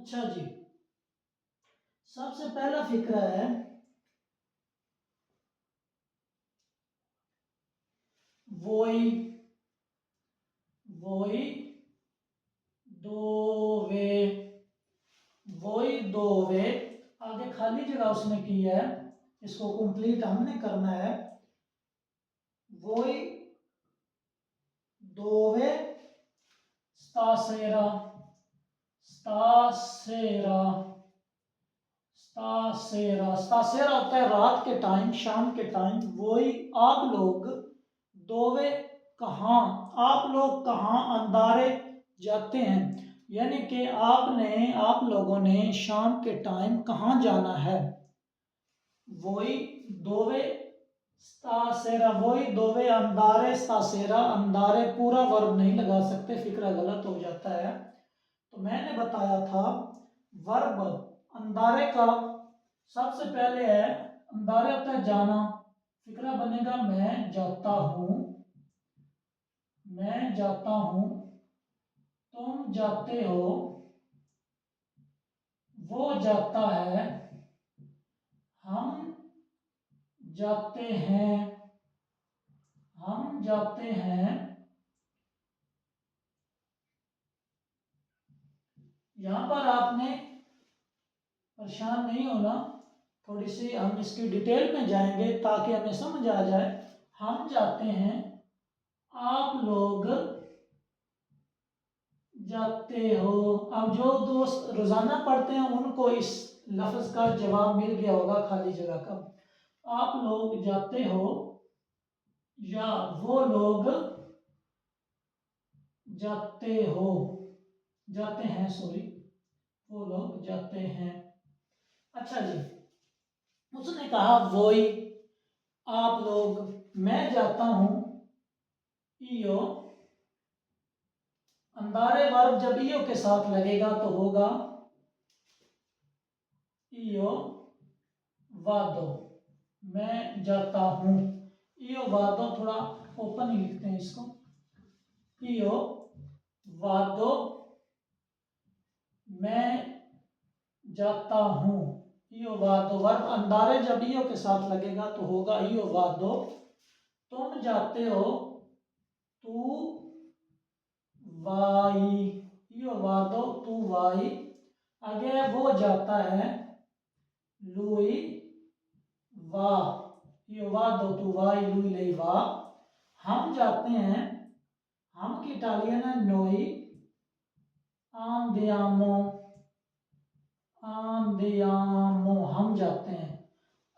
अच्छा जी, सबसे पहला फिक्रा है वोई वोई दोवे, वोई दोवे। आगे खाली जगह उसने की है, इसको कंप्लीट हमने करना है। वोई दोवे स्तासेरा, स्तासेरा, स्तासेरा। स्तासेरा होता है रात के टाइम, शाम के टाइम। वही आप लोग दोवे कहाँ, आप लोग कहाँ अंधारे जाते हैं, यानी कि आप लोगों ने शाम के टाइम कहाँ जाना है। वही दोवे स्तासेरा, वही दोवे अंधारे, स्तासेरा अंधारे पूरा वर्ब नहीं लगा सकते, फिक्रा गलत हो जाता है। तो मैंने बताया था वर्ब अंधारे का सबसे पहले है, अंधारे होता है जाना, फिक्रा बनेगा मैं जाता हूं, मैं जाता हूं, तुम जाते हो, वो जाता है, हम जाते हैं, हम जाते हैं। यहां पर आपने परेशान नहीं होना, थोड़ी सी हम इसकी डिटेल में जाएंगे ताकि हमें समझ आ जाए। हम जाते हैं, आप लोग जाते हो। अब जो दोस्त रोजाना पढ़ते हैं उनको इस लफ्ज का जवाब मिल गया होगा खाली जगह का। आप लोग जाते हो या वो लोग जाते हो, जाते हैं, सॉरी, वो लोग जाते हैं। अच्छा जी, उसने कहा वही आप लोग, मैं जाता हूं, ईयो अंधारे वर्ब जब ईयो के साथ लगेगा तो होगा ईयो वादो, मैं जाता हूं। ईयो वादो, थोड़ा ओपन ही लिखते हैं इसको, ईयो वादो मैं जाता हूं। ईयो वादो वर्ब अंधारे जब ईयो के साथ लगेगा तो होगा ईयो वादो। तुम जाते हो, तू वाई, ईयो वादो तू वाई। आगे वो जाता है, लुई वा, ईयो वादो तू वाई लुई लई वा। हम जाते हैं, हम की इटालियन है नोई, आंदियामो, आंदियामो, हम जाते हैं।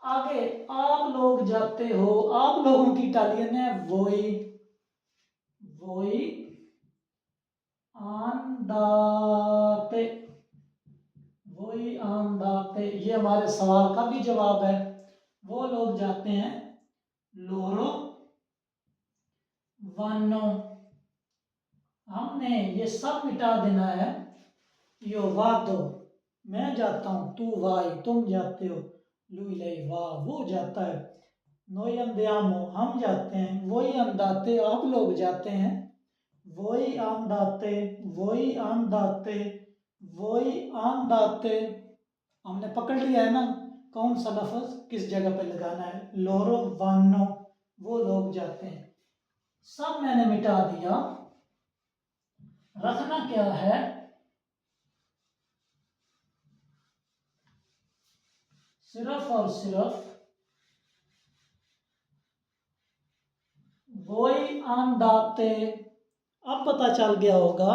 आगे आप लोग जाते हो, आप लोगों की इटालियन है वोई, वोई आंदाते, वोई आंदाते। ये हमारे सवाल का भी जवाब है। वो लोग जाते हैं, लोरो वानो। हमने ये सब मिटा देना है। यो वादो मैं जाता हूं, तू वाई तुम जाते हो, लुई लई वाह वो जाता है, नोई अंदियामो हम जाते हैं, वही अंदाते आप लोग जाते हैं, वही आंदाते, वही आंदाते, वही आंदाते। हमने पकड़ लिया है ना कौन सा लफ्ज किस जगह पे लगाना है। लोरो वानो वो लोग जाते हैं, सब मैंने मिटा दिया। रखना क्या है, सिर्फ और सिर्फ वही आंदाते। अब पता चल गया होगा,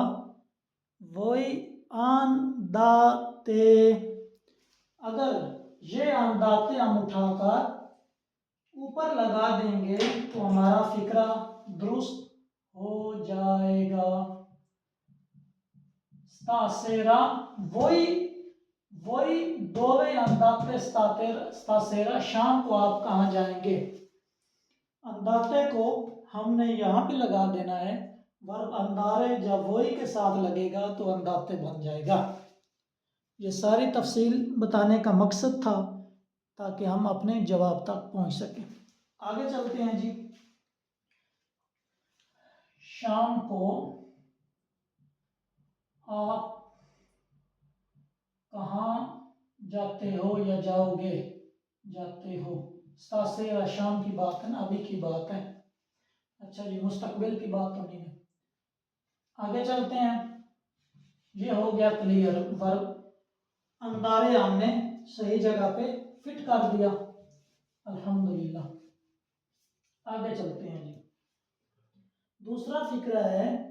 वही आंदाते। अगर ये आंदाते हम उठाकर ऊपर लगा देंगे तो हमारा फिक्रा दुरुस्त हो जाएगा। स्तासेरा वही, वही दोवे अंदाते स्तासेरा, शाम को आप कहाँ जाएंगे। अंदाते को हमने यहाँ पे लगा देना है, वर्ब अंधारे जब वही के साथ लगेगा तो अंदाते बन जाएगा। ये सारी तफसील बताने का मकसद था ताकि हम अपने जवाब तक पहुंच सकें। आगे चलते हैं जी। शाम को आप कहाँ जाते हो या जाओगे, जाते हो। स्तासेरा शाम की बात है ना, अभी की बात है। अच्छा जी, मुस्तकबिल की बात तो नहीं है। आगे चलते हैं। ये हो गया क्लियर वर्ब, अंदारे हमने सही जगह पे फिट कर दिया, अल्हम्दुलिल्लाह। आगे चलते हैं जी। दूसरा फिक्रा है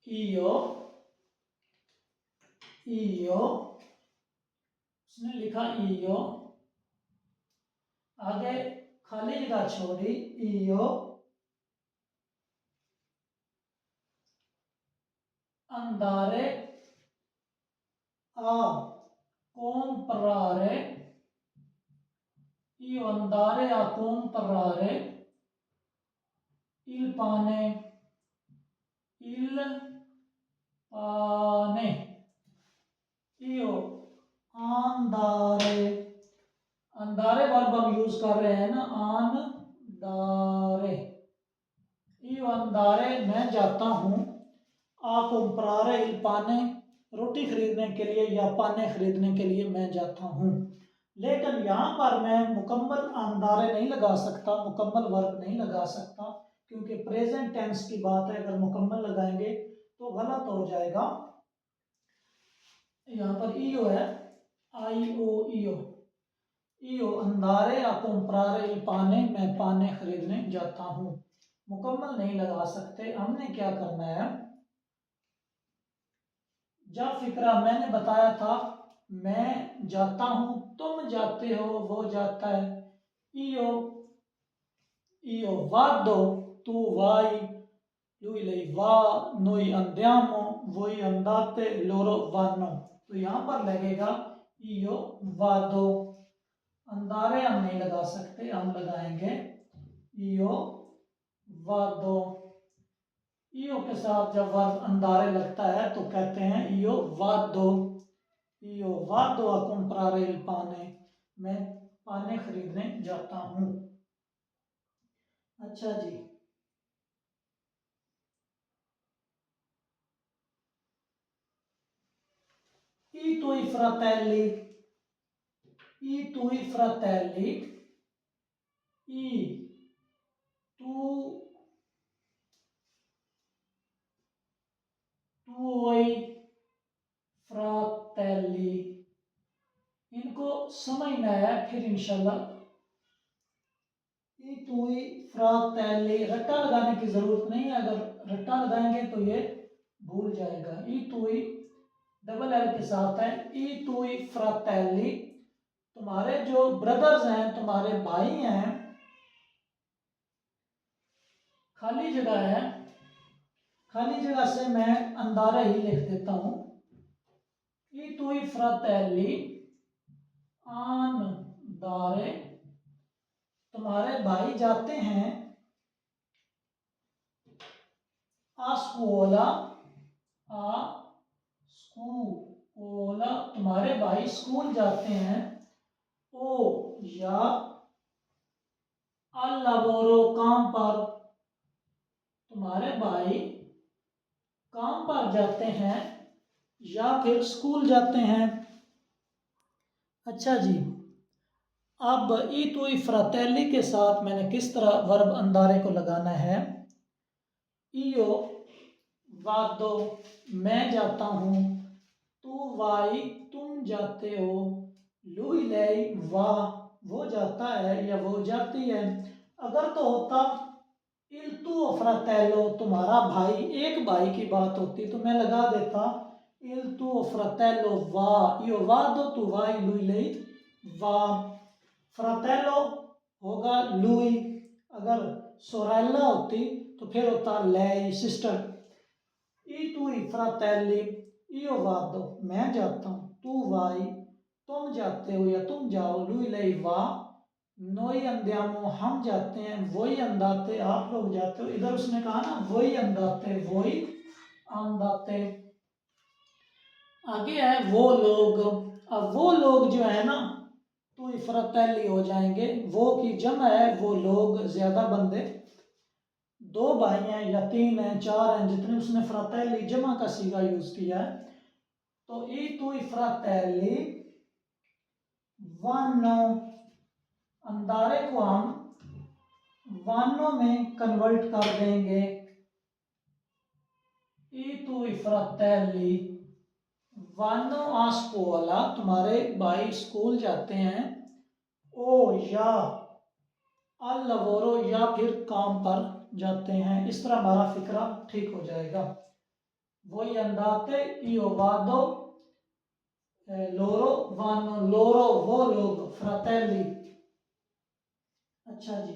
ईयो, ईयो, उसने लिखा ईयो, आगे खाली जगह छोड़ी, ईयो अंदारे आ comprare, io andare a comprare il pane, il pane, io andare, अंदारे वर्ब हम यूज कर रहे हैं ना, आन दारे, io अंदारे मैं जाता हूँ, आ comprare il pane रोटी खरीदने के लिए या पाने खरीदने के लिए मैं जाता हूँ। लेकिन यहाँ पर मैं मुकम्मल अंदारे नहीं लगा सकता, मुकम्मल वर्ब नहीं लगा सकता, क्योंकि प्रेजेंट टेंस की बात है, अगर मुकम्मल लगाएंगे तो गलत हो जाएगा। यहाँ पर ईओ है, आई ओ ईओ, ईओ अंदारे आ comprare il pane, मैं पाने खरीदने जाता हूँ। मुकम्मल नहीं लगा सकते। हमने क्या करना है, जब फिक्रा मैंने बताया था, मैं जाता हूं, तुम जाते हो, वो जाता है, io io vado, tu vai, lui lei va, noi andiamo, voi andate, loro vanno। तो यहां पर लगेगा io vado, अंदारे हम नहीं लगा सकते, हम लगाएंगे io vado। ईओ के साथ जब वर्ब अंदारे लगता है तो कहते हैं ईओ वादो, ईओ वादो a comprare il pane, मैं पाने खरीदने जाता हूँ। अच्छा जी, i tuoi fratelli, i tuoi fratelli, i tu tuoi fratelli, इनको समझना है फिर इंशाल्लाह। ई तुई फ्रातेली, रट्टा लगाने की जरूरत नहीं है, अगर रट्टा लगाएंगे तो ये भूल जाएगा। ई तुई डबल एल के साथ है, ई तुई फ्रातेली, तुम्हारे जो ब्रदर्स हैं, तुम्हारे भाई हैं, खाली जगह है, खाली जगह से मैं अंदारा ही लिख देता हूं, ई तुई फ्रातेली आन दारे, तुम्हारे भाई जाते हैं, आ स्कूला, आ स्कूला, तुम्हारे भाई स्कूल जाते हैं, ओ या अल लवोरो काम पर, तुम्हारे भाई काम पर जाते हैं या फिर स्कूल जाते हैं। अच्छा जी, अब ई तुई फ्रातेली के साथ मैंने किस तरह वर्ब अंदारे को लगाना है, ईओ वादो मैं जाता हूँ, तू वाई तुम जाते हो, लुई लाई वाह वो जाता है या वो जाती है। अगर तो होता इल तू फ्रातेलो, तुम्हारा भाई, एक भाई की बात होती तो मैं लगा देता इल तू फ्रातेलो वाह, यो वादो तू वाई लुई लाई वाह। फ्रातेलो होगा लुई, अगर सोरेला होती तो फिर होता लाई सिस्टर। ई तू फ्रातेली, io vado मैं जाता हूँ, तू वाई तुम जाते हो या तुम जाओ, lui lei va नोई अंदियामो हम जाते हैं, वही अंदाते आप लोग जाते हो। इधर उसने कहा ना वही अंदाते, वही अंदाते। आगे है वो लोग। अब वो लोग जो है ना तो इफरतैली हो जाएंगे। वो की जमा है, वो लोग ज्यादा बंदे, दो भाई हैं या तीन हैं चार हैं, जितने उसने फ्रतैली जमा का सीगा यूज किया है। तो ई तू फ्रतैली वानो, अंदारे को हम वानों में कन्वर्ट कर देंगे। ई तू फ्रतैली वानो आ स्कूला, तुम्हारे भाई स्कूल जाते हैं। ओ या अल लवोरो, या फिर काम पर जाते हैं। इस तरह हमारा फिक्रा ठीक हो जाएगा। वही अंदाते इो वादो लोरो वानो, लोरो वो लोग, फ्रatelli। अच्छा जी।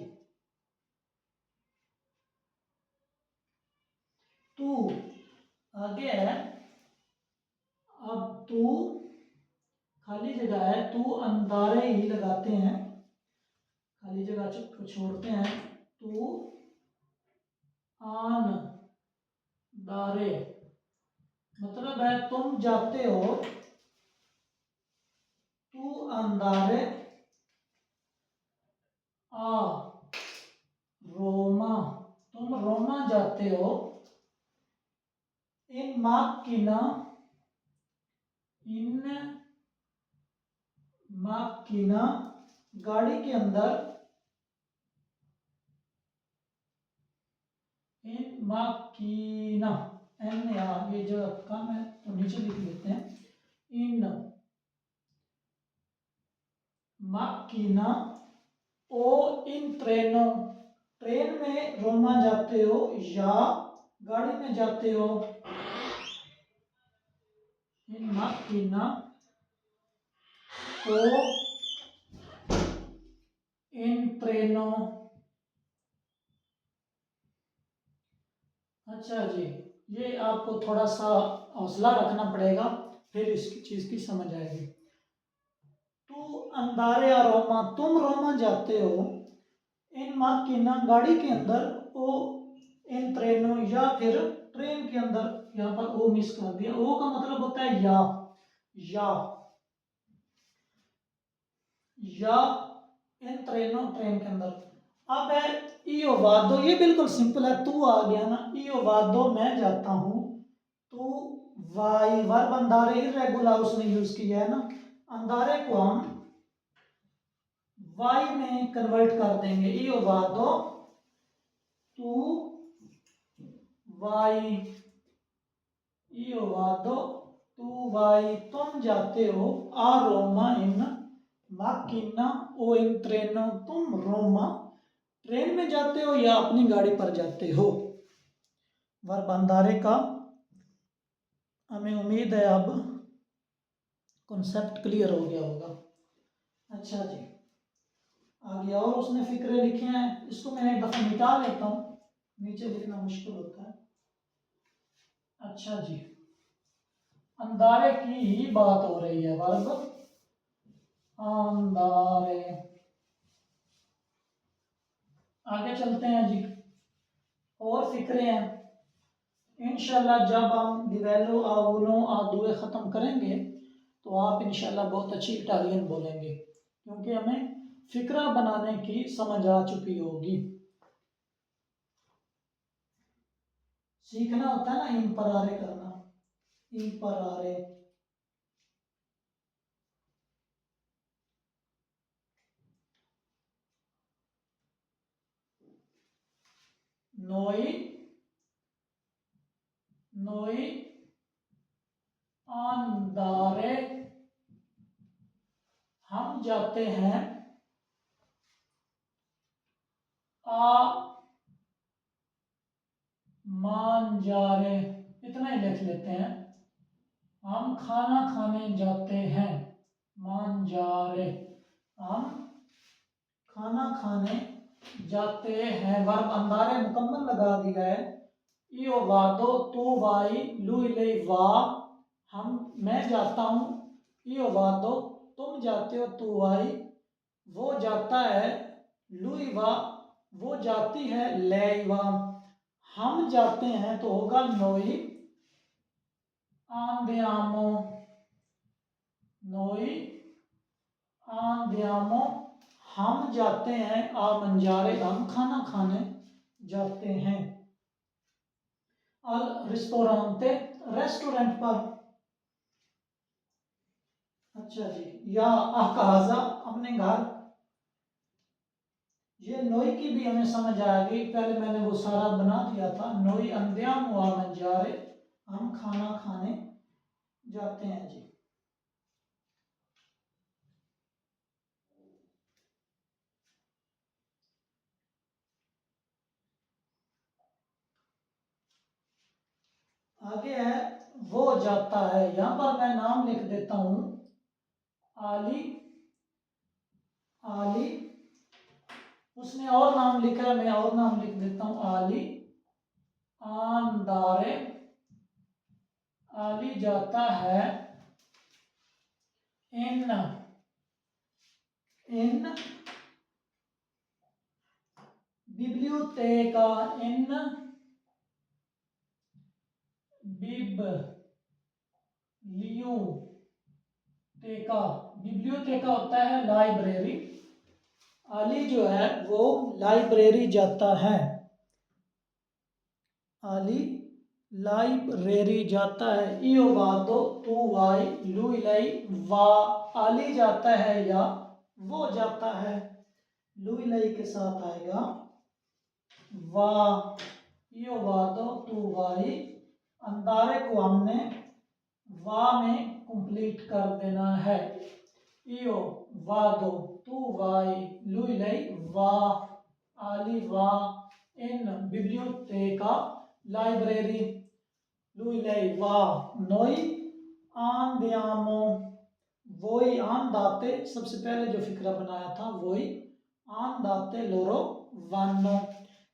तू आगे है। अब तू खाली जगह है, तू अंदारे ही लगाते हैं, खाली जगह को छोड़ते हैं। तू आन दारे, मतलब है तुम जाते हो। तू अंदारे आ रोमा, तुम रोमा जाते हो। इन माकिना, इन माकिना गाड़ी के अंदर, इन माकिना एन यहाँ ये जो कम है तो नीचे लिख लेते हैं। इन माकिना ओ इन ट्रेनों, ट्रेन में रोमा जाते हो या गाड़ी में जाते हो। इन माकिना ओ इन ट्रेनों। अच्छा जी, ये आपको थोड़ा सा हौसला रखना पड़ेगा, फिर इस चीज की समझ आएगी। तू अंदारे या रोमा, तुम रोमा जाते हो। इन माकिना गाड़ी के अंदर, ओ इन ट्रेनों या फिर ट्रेन के अंदर, यहाँ पर ओ मिस कर दिया। ओ का मतलब होता है या या इन ट्रेनों, ट्रेन के अंदर। अब है इो वादो, ये बिल्कुल सिंपल है, तू आ गया ना। इो वादो मैं जाता हूं। तू वाई वर्ब अंदारे इरेगुलर उसने यूज किया है ना, अंदारे को हम वाई में कन्वर्ट कर देंगे। इो वादो तू वाई, इो वादो तू वाई तुम जाते हो। आ रोमा इन माकिना ओ इन ट्रेनों, तुम रोमा ट्रेन में जाते हो या अपनी गाड़ी पर जाते हो। वर्ब अंदारे का हमें उम्मीद है अब कॉन्सेप्ट क्लियर हो गया होगा। अच्छा जी, आगे और उसने फिक्रे लिखे हैं, इसको मैं एक दफा मिटा लेता हूँ, नीचे लिखना मुश्किल होता है। अच्छा जी, अंदारे की ही बात हो रही है, वर्ब अंदारे। आगे चलते हैं जी, और फिक्रे हैं। इंशाल्लाह जब हम लिवेलो आ उनो आ दुए ख़त्म करेंगे तो आप इंशाल्लाह बहुत अच्छी इटालियन बोलेंगे, क्योंकि हमें फिक्रा बनाने की समझ आ चुकी होगी। सीखना होता है ना इम्परारे करना, इम्परारे। नोई नोई अंदारे, हम जाते हैं। आ मांजारे, इतना ही लिख लेते हैं। हम खाना खाने जाते हैं। मांजारे, हम खाना खाने जाते हैं। वर्ब अंदारे मुकम्मल लगा दिया है। इो वादो तू वाई लुई ले वा, हम मैं जाता हूँ। इो वादो तुम जाते हो, तू वाई वो जाता है, लुईवा वो जाती है, लेवा हम जाते हैं तो होगा नोई आंदियामो, नोई आंदियामो हम जाते हैं, आ मंजारे हम खाना खाने जाते हैं, अल रिस्टोरेंटे रेस्टोरेंट पर। अच्छा जी, या अकाजा अपने घर। ये नोई की भी हमें समझ आ गई, पहले मैंने वो सारा बना दिया था। नोई अंदियाम हुआ मंजारे हम खाना खाने जाते हैं जी। आगे है वो जाता है, यहां पर मैं नाम लिख देता हूं, आली, आली उसने और नाम लिखा है, मैं और नाम लिख देता हूं, आली आंदारे, आली जाता है, इन इन बिब्लियोतेका, इन बिब्लियोतेका, बिब्लियोतेका होता है लाइब्रेरी, आली जो है वो लाइब्रेरी जाता है, आली लाइब्रेरी जाता है, इयो वादो तू वाई लू इलाई वा, आली जाता है या वो जाता है, लू इलाई के साथ आएगा वा, इयो वादो तू वाई, अंदारे को हमने वा में कंप्लीट कर देना है, इयो वादो तू वाई लू इलाई वा, आली वा इन बिब्लियोतेका library, lui lei va, noi andiamo, voi andate, सबसे पहले जो फिक्रा बनाया था voi andate, loro vanno,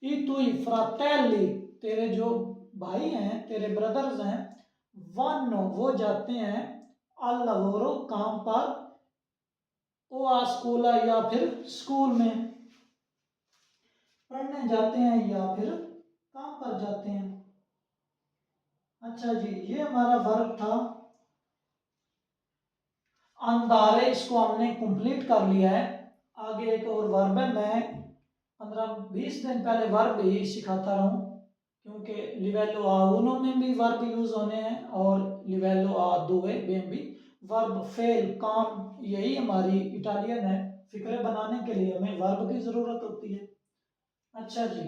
i tuoi fratelli, तेरे जो भाई हैं, तेरे ब्रदर्स हैं, vanno वो जाते हैं, al lavoro काम पर, o a scuola या फिर स्कूल में पढ़ने जाते हैं या फिर काम पर जाते हैं। अच्छा जी, ये हमारा वर्ब था अंदारे, इसको हमने कंप्लीट कर लिया है। आगे एक और वर्ब है, मैं 15-20 दिन पहले वर्ब ही सिखाता रहा हूँ, क्योंकि लिवेलो आ उनो में भी वर्ब यूज होने हैं और लिवेलो आ दुए में भी वर्ब, फेल, काम, यही हमारी इटालियन है, फिक्रे बनाने के लिए हमें वर्ब की जरूरत होती है। अच्छा जी,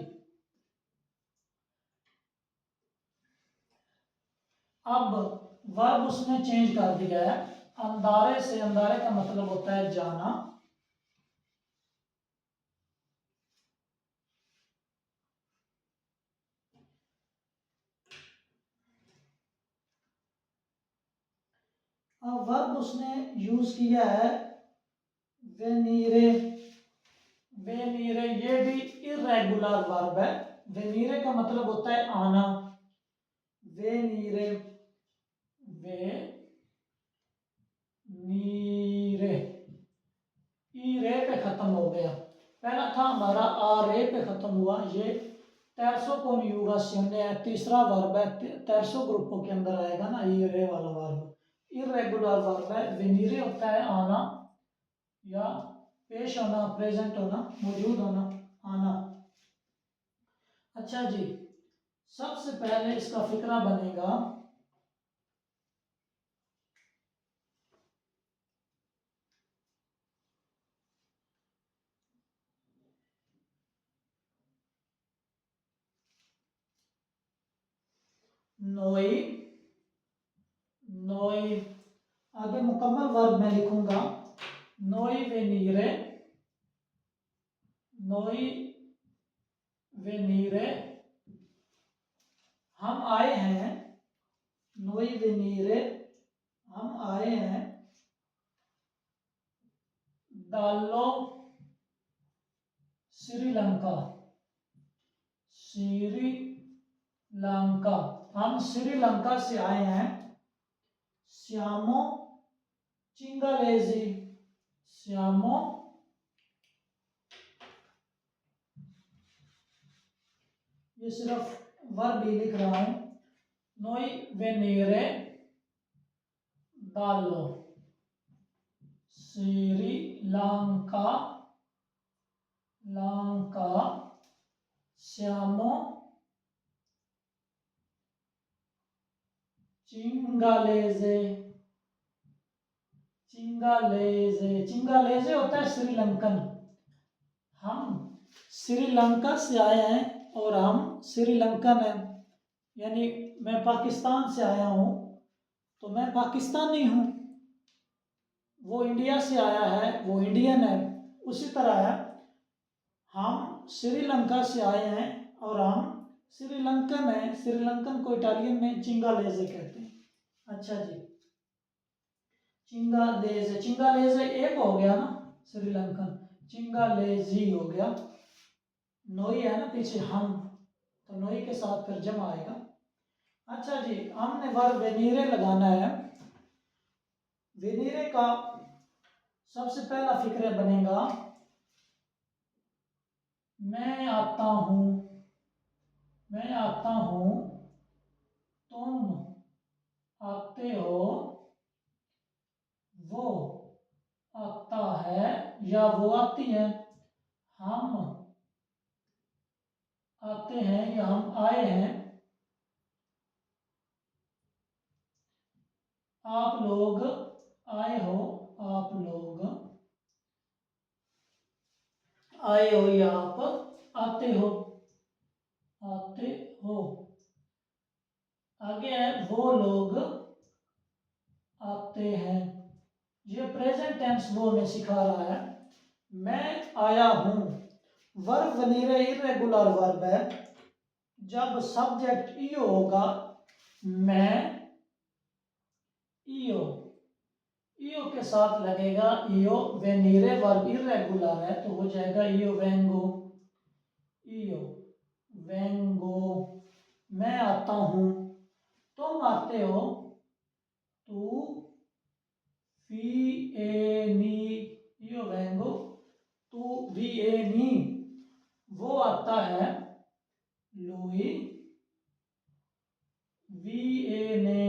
अब वर्ब उसने चेंज कर दिया है, अंदारे से, अंदारे का मतलब होता है जाना, अब वर्ब उसने यूज किया है वेनीरे, वेनीरे ये भी इरेगुलर वर्ब है, वेनीरे का मतलब होता है आना, वेनीरे, वे नीरे, ई रे पे खत्म हो गया, पहला था हमारा आ रे पे खत्म हुआ, ये terzo coniugazione है, तीसरा वर्ब है, terzo ग्रुपों के अंदर आएगा ना ई रे वाला वर्ब, इरेगुलर वर्ब है, वेनीरे होता है आना या पेश होना, प्रेजेंट होना, मौजूद होना, आना। अच्छा जी, सबसे पहले इसका फिक्रा बनेगा, नोई, नोई, आगे मुकम्मल वर्ब मैं लिखूंगा, नोई वेनीरे, नोई वेनीरे हम आए हैं, नोई वेनीरे हम आए हैं, दालो श्रीलंका, श्रीलंका हम श्रीलंका से आए हैं, श्यामो चिंगलेजी, श्यामो ये सिर्फ वर्ब ही लिख रहा हूं। नोई वेनीरे दालो, श्रीलंका लंका siamo चिंगालेजे। चिंगालेजे, चिंगालेजे होता है श्रीलंकन। हम श्रीलंका से आए हैं और हम श्रीलंकन हैं, यानी मैं पाकिस्तान से आया हूं तो मैं पाकिस्तानी हूं। वो इंडिया से आया है, वो इंडियन है। उसी तरह है, हम श्रीलंका से आए हैं और हम श्रीलंकन हैं। श्रीलंकन को इटालियन में चिंगालेजे कहते हैं। अच्छा जी, चिंगालेजे, चिंगालेजे एक हो गया ना, श्रीलंकन, चिंगालेजी हो गया। नोई है ना पीछे हम, तो नोई के साथ फिर जमा आएगा। अच्छा जी, हमने वर्ब वेनीरे लगाना है। वेनीरे का सबसे पहला फिक्र बनेगा मैं आता हूं, मैं आता हूं, तुम आते हो, वो आता है या वो आती है, हम आते हैं या हम आए हैं, आप लोग आए हो, आप लोग आए हो या आप आते हो, आते हो। आगे है वो लोग आते हैं। ये प्रेजेंट टेंस वो हमें सिखा रहा है। मैं आया हूं, वर्ब वनीरे इरेगुलर वर्ब है। जब सब्जेक्ट ईओ होगा, मैं ईओ, ईओ के साथ लगेगा ईओ। वेनीरे वर्ब इरेगुलर है तो हो जाएगा ईओ वेंगो, ईओ वेंगो। मैं आता हूं, तुम आते हो, तू vieni, io vengo, tu vieni, वो आता है, lui viene,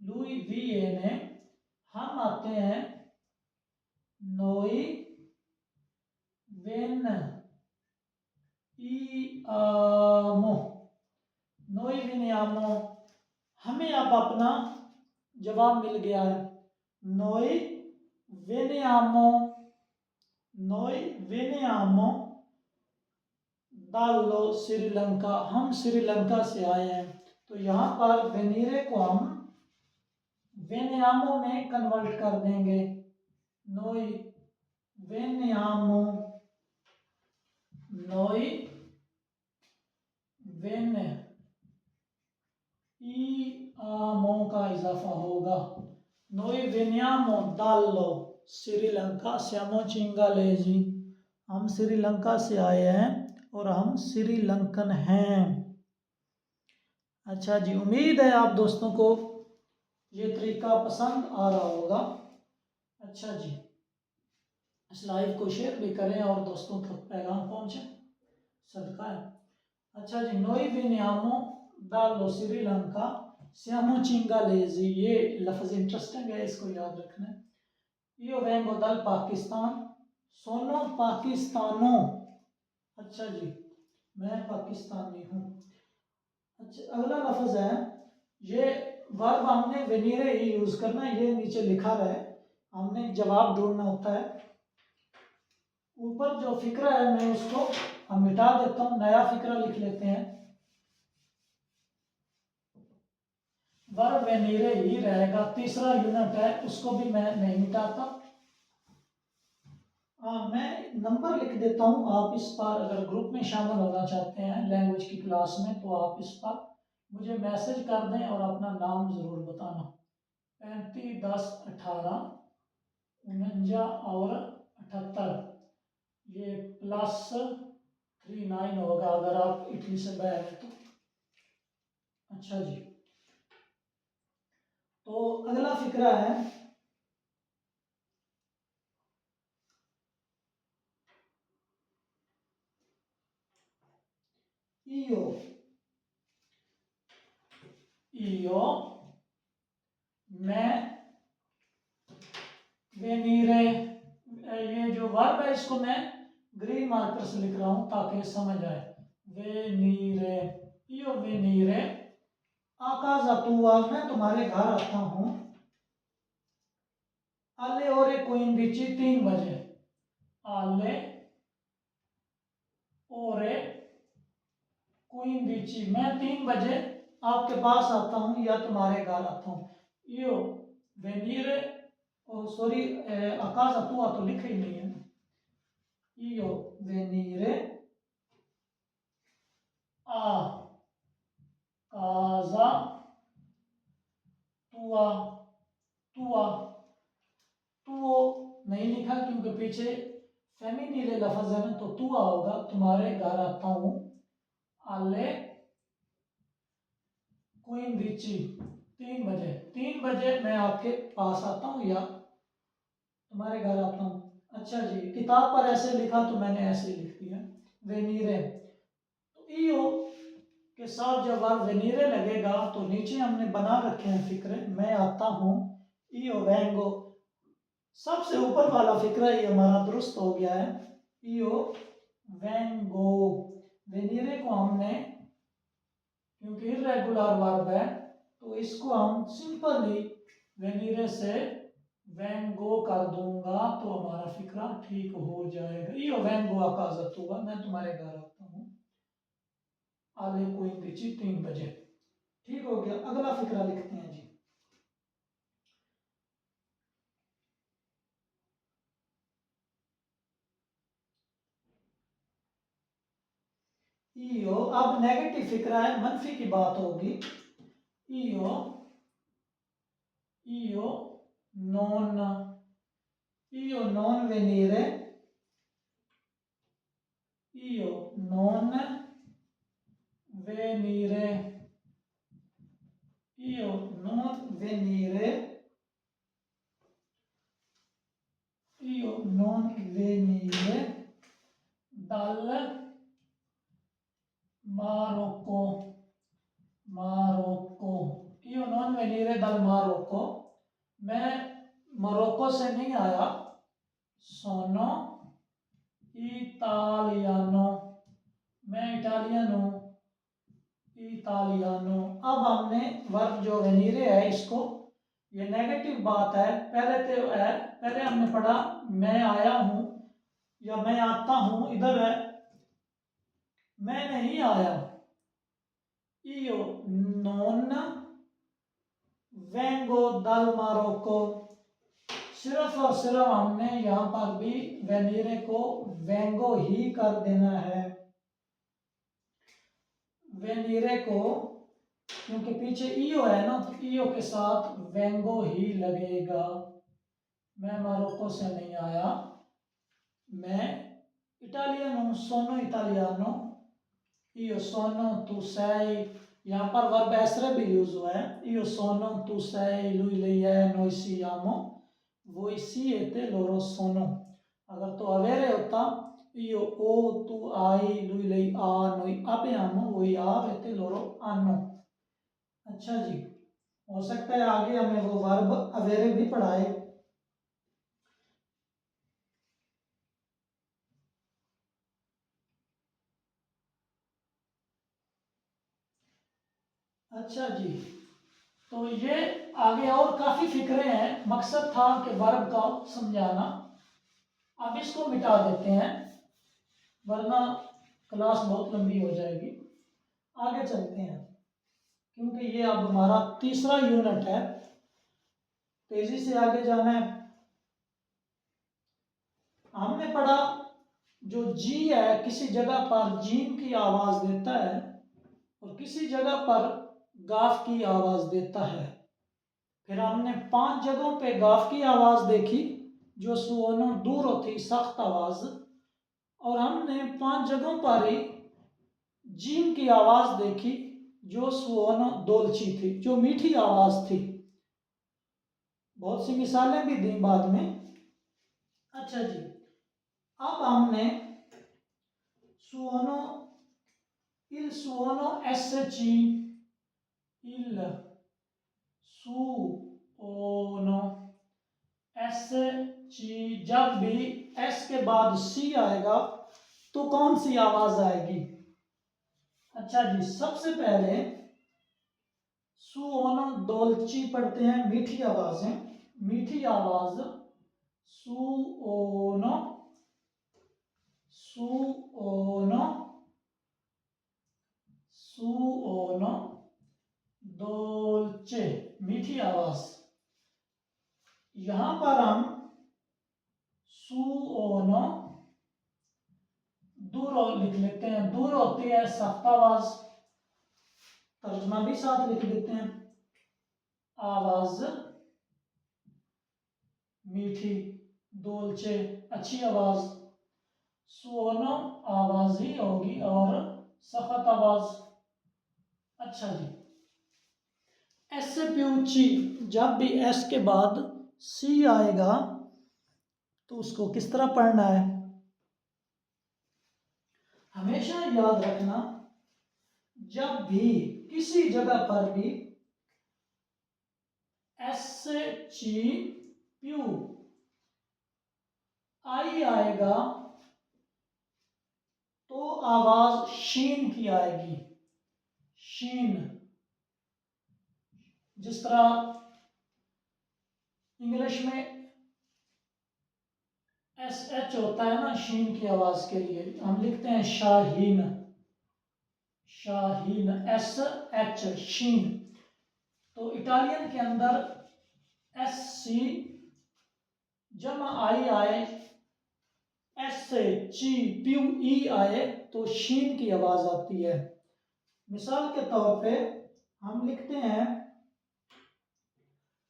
lui viene, हम आते हैं, noi veniamo, noi veniamo, हमें अब अपना जवाब मिल गया है। noi veniamo, noi veniamo dallo Sri Lanka, हम श्रीलंका से आए हैं। तो यहाँ पर वेनीरे को हम वेनियामो में कन्वर्ट कर देंगे। noi veniamo, noi veniamo का इजाफा होगा। noi veniamo dallo Sri Lanka siamo cingalesi, हम श्रीलंका से आए हैं और हम श्रीलंकन हैं। अच्छा जी, उम्मीद है आप दोस्तों को ये तरीका पसंद आ रहा होगा। अच्छा जी, इस लाइव को शेयर भी करें और दोस्तों तक पैगाम पहुंचे, सदका है। अच्छा जी, नोई वेनियामो दालो श्रीलंका सियामो चिंगालेजी, ये लफ्ज इंटरेस्टिंग है, इसको याद रखना है। यो वेंगो दल पाकिस्तान, सोनो पाकिस्तानो, अच्छा जी, मैं पाकिस्तानी हूँ। अच्छा, अगला लफ्ज है, ये वर्ब हमने वेनीरे ही यूज करना है, ये नीचे लिखा रहा है, हमने जवाब ढूंढना होता है। ऊपर जो फिक्रा है मैं उसको हम मिटा देता हूं, नया फिक्रा लिख लेते हैं। वर्ब वेनीरे ही रहेगा, तीसरा यूनिट है, उसको भी मैं नहीं मिटाता। मैं नंबर लिख देता हूं, आप इस पर अगर ग्रुप में शामिल होना चाहते हैं लैंग्वेज की क्लास में तो आप इस पर मुझे मैसेज कर दें और अपना नाम ज़रूर बताना। 35 10 18 49 और 78, ये +39 होगा अगर आप इटली से बाहर हैं तो। अच्छा जी, तो अगला फिक्रा है, io, io, मैं, venire, ये जो वर्ब है इसको मैं ग्रीन मार्कर से लिख रहा हूं ताकि समझ आए। venire, io venire a casa tua, मैं तुम्हारे घर आता हूं। alle ore 15, 3 बजे। alle ore 15, मैं 3 बजे आपके पास आता हूं या तुम्हारे घर आता हूं। io venire, sorry, a casa tua तो लिखा ही नहीं है। io venire a casa tua, tua, tuo नहीं लिखा क्योंकि पीछे फेमिनिले लफ्ज है ना, तो तुआ होगा, तुम्हारे घर आता हूं। alle 15, 3 बजे, 3 बजे मैं आपके पास आता हूं या तुम्हारे घर आता हूं। अच्छा जी, किताब पर ऐसे लिखा तो मैंने ऐसे ही लिख दिया वेनीरे। तो ईओ के साथ जब आप वेनीरे लगेगा तो नीचे हमने बना रखे हैं फिक्रे, मैं आता हूं, ईओ वेंगो, सबसे ऊपर वाला फिक्रा ये हमारा दुरुस्त हो गया है। ईओ वेंगो, वेनीरे को हमने, क्योंकि इर्रेगुलर वर्ब है तो इसको हम सिंपली वेनीरे से वेंगो कर दूंगा तो हमारा फिक्रा ठीक हो जाएगा। io vengo a casa tua, मैं तुम्हारे घर आता हूँ alle 15, 3 बजे। ठीक हो गया, अगला फिक्रा लिखते हैं जी। io, अब नेगेटिव फिक्रा है, मनफी की बात होगी। io, io non, io non venire, io non venire, io non venire, io non venire dal Marocco, Marocco, io non venire dal Marocco, मैं मोरक्को से नहीं आया। sono italiano, मैं इटालियन हूँ। इटालियानो, अब हमने वर्ब जो वेनीरे है इसको, ये नेगेटिव बात है, पहले तो है, पहले हमने पढ़ा मैं आया हूं या मैं आता हूं, इधर है मैं नहीं आया। io non vengo dal Marocco, सिर्फ और सिर्फ हमने यहां पर भी वेनीरे को वेंगो ही कर देना है। वेनीरे को, क्योंकि पीछे ईओ है ना, तो ईओ के साथ वेंगो ही लगेगा। मैं मोरक्को से नहीं आया, मैं इटालियन हूँ, सोनो Italiano, io sono, tu sei, यहाँ पर वर्ब एसरे भी यूज हुआ है। io sono, tu sei, lui lei è, noi siamo, voi siete, loro sono। अगर तो अवेरे होता io ho, tu hai, lui lei ha, noi abbiamo, voi avete, loro hanno। अच्छा जी, हो सकता है आगे हमें वो वर्ब अवेरे भी पढ़ाए। अच्छा जी, तो ये आगे और काफी फिक्रे हैं, मकसद था कि वर्ब का समझाना। अब इसको मिटा देते हैं वरना क्लास बहुत लंबी हो जाएगी। आगे चलते हैं क्योंकि ये अब हमारा तीसरा यूनिट है, तेजी से आगे जाना है। हमने पढ़ा जो जी है किसी जगह पर जीम की आवाज देता है और किसी जगह पर गाफ की आवाज देता है। फिर हमने 5 जगहों पे गाफ की आवाज देखी जो सुनो दूर होती सख्त आवाज, और हमने 5 जगहों पर ही जीम की आवाज देखी जो सुनो दोलची थी, जो मीठी आवाज थी। बहुत सी मिसालें भी दी बाद में। अच्छा जी, अब हमने सुनो il suono SC, il suono SC, जब भी S के बाद C आएगा तो कौन सी आवाज आएगी? अच्छा जी, सबसे पहले सुओनो डोल्ची पढ़ते हैं, मीठी आवाज है, मीठी आवाज सुओनो, सुओनो, सुओनो डोल्चे, मीठी आवाज। यहां पर हम सुओनो दूर लिख लेते हैं, दूर होती है सख्त आवाज, तर्जमा भी साथ लिख देते हैं, आवाज मीठी, डोल्चे अच्छी आवाज, सुओनो आवाज ही होगी और सख्त आवाज। अच्छा जी, एस प्यूची, जब भी एस के बाद सी आएगा तो उसको किस तरह पढ़ना है? हमेशा याद रखना, जब भी किसी जगह पर भी एस ची प्यू आई आएगा तो आवाज शीन की आएगी, शीन। जिस तरह इंग्लिश में एस एच होता है ना शीन की आवाज के लिए, हम लिखते हैं शाहीन, शाहीन, एस एच, शीन। तो इटालियन के अंदर एस सी जमा आई आए, एस से ची प्यू ई आए तो शीन की आवाज आती है। मिसाल के तौर पे हम लिखते हैं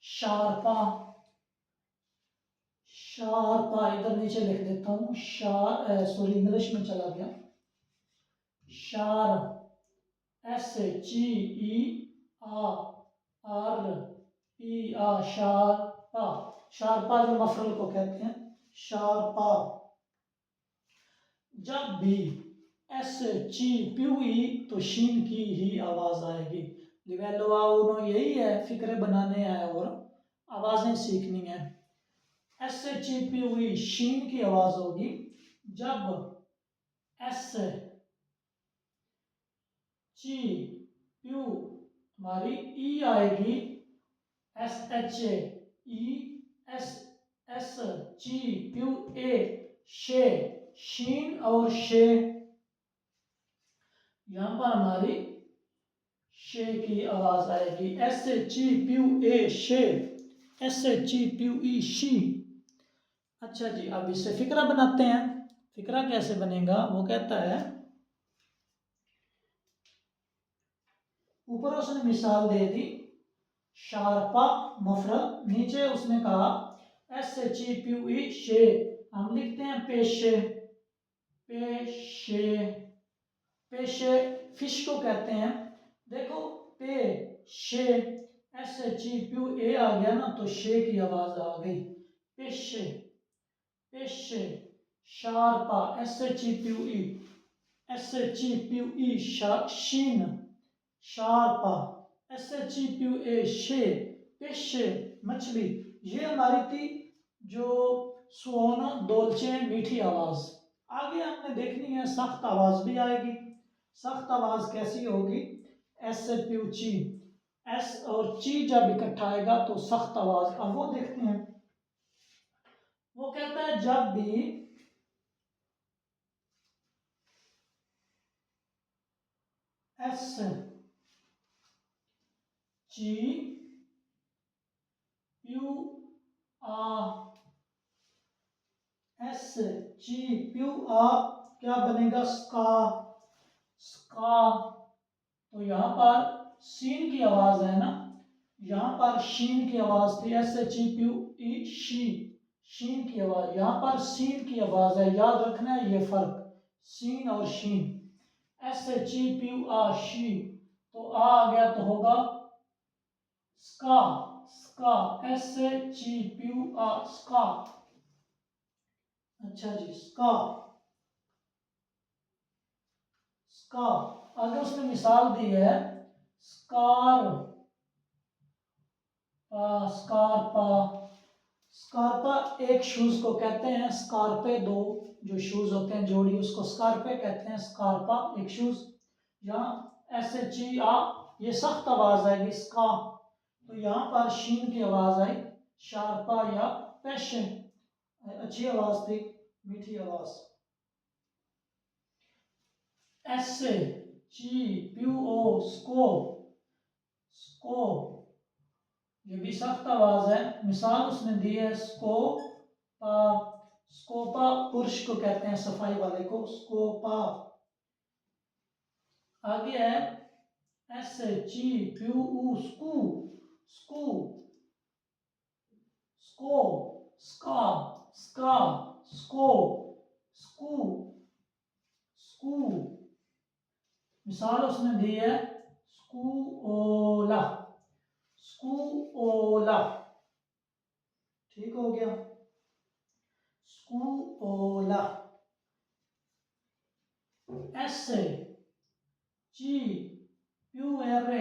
शार्पा, शार्पा इधर नीचे लिख देता हूं, सॉरी इंग्लिश में चला गया, शार, एस ची ई आ आर पी आ, शार्पा, शार्पा जो मफरल को कहते हैं, शार्पा। जब भी एस ची प्यू ई तो शीन की ही आवाज आएगी। लिवेलो आओ यही है, फिक्रे बनाने आए और आवाजें सीखनी है। एस ची प्यू ई शीन की आवाज होगी। जब एस ची प्यू हमारी ई आएगी, S H E, S S ची प्यू ए, शे, शीन और शे, यहां पर हमारी शे की आवाज आएगी, एस ची प्यू ए शे, एस ची प्यू ई शी। अच्छा जी, अब इससे फिक्रा बनाते हैं। फिक्रा कैसे बनेगा? वो कहता है, ऊपर उसने मिसाल दे दी शार्पा मफरल, नीचे उसने कहा एस ची प्यू ई शे, हम लिखते हैं पेशे, पेशे, पेशे फिश को कहते हैं। देखो पे शे, एस ची प्यू ए आ गया ना तो शे की आवाज आ गई, पेशे, पेशे। शार्पा, एस ची प्यू ई, एस ची प्यू ई शीन, शार्पा, एस ची प्यू ए शे, पेशे मछली। ये हमारी थी जो सुओनो डोल्चे मीठी आवाज। आगे हमने देखनी है सख्त आवाज भी आएगी। सख्त आवाज कैसी होगी? एस प्यू ची, एस और ची जब इकट्ठा आएगा तो सख्त आवाज। अब वो देखते हैं, वो कहता है जब भी एस ची प्यू आ, एस ची प्यू आ क्या बनेगा? स्का, स्का। तो यहां पर सीन की आवाज है ना, यहां पर शीन की आवाज थी, एस ची प्यू ई शी, शीन की आवाज। यहां पर सीन की आवाज है, याद रखना है ये फर्क, सीन और शीन। एस ची प्यू आ शी, तो आ गया तो होगा स्का, स्का, एस ची प्यू आ, स्का। अच्छा जी, स्का, स्का। आगे उसने मिसाल दी है स्कारपा। स्कारपा एक शूज को कहते हैं, स्कारपे दो जो शूज होते हैं जोड़ी, उसको स्कारपे कहते हैं, स्कारपा एक शूज। यहाँ SHA ये सख्त आवाज आएगी स्का, तो यहाँ पर शीन की आवाज आई शार्पा या पेश। अच्छी आवाज थी, मीठी आवाज। SCPO स्को, स्को ये भी सख्त आवाज है। मिसाल उसने दी है स्कोपा। स्कोपा पुरुष को कहते हैं, सफाई वाले को, स्कोपा। आगे है SHEPU स्कू, स्कू, स्को, स्का, स्का, स्को, स्कू, स्कू। मिसाल उसने दी है स्कूओला, स्कूओला। ठीक हो गया, स्कूओला। SCPURA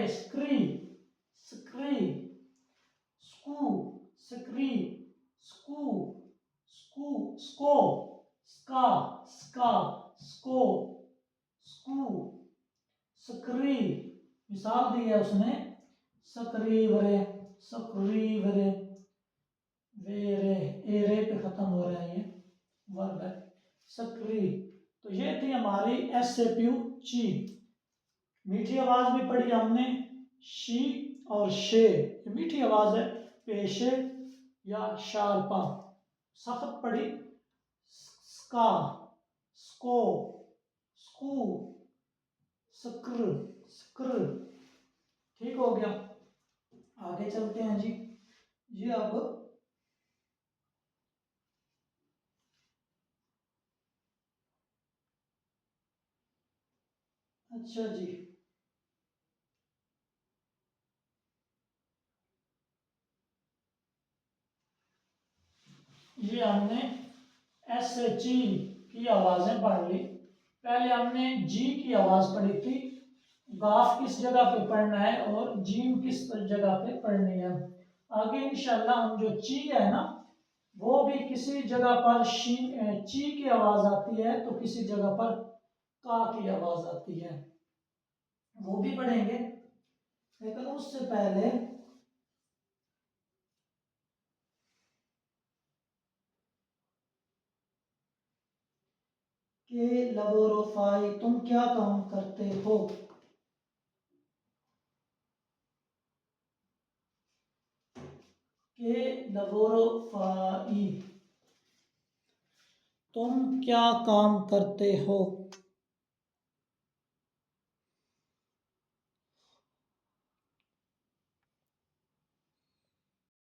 स्क्री, स्क्री, स्कू, स्क्री, स्कू, स्कू, स्को, स्का, स्का, स्को, स्कू, स्क्री। मिसाल दी है उसने सक्रीवरे, सक्रीवरे, वेरे, एरे पे खत्म हो रहा है ये वर्ब है, सक्री। तो ये थी हमारी SCPU ची। मीठी आवाज भी पढ़ी हमने शी और शे, ये मीठी आवाज है, पेशे या शार्पा। सख्त पढ़ी स्का, स्को, स्कू, स्क्र, स्क्र। ठीक हो गया, आगे चलते हैं जी। जी अब अच्छा जी, ये हमने SHE की आवाजें पढ़ ली। पहले हमने जी की आवाज पढ़ी थी, गाफ किस जगह पे पढ़ना है और जीम किस जगह पे पढ़नी है। आगे इंशाल्लाह हम जो ची है ना, वो भी किसी जगह पर ची की आवाज आती है तो किसी जगह पर का की आवाज आती है, वो भी पढ़ेंगे। लेकिन उससे पहले के लवोरोफाई तुम क्या काम करते हो, के लवोरोफाई तुम क्या काम करते हो।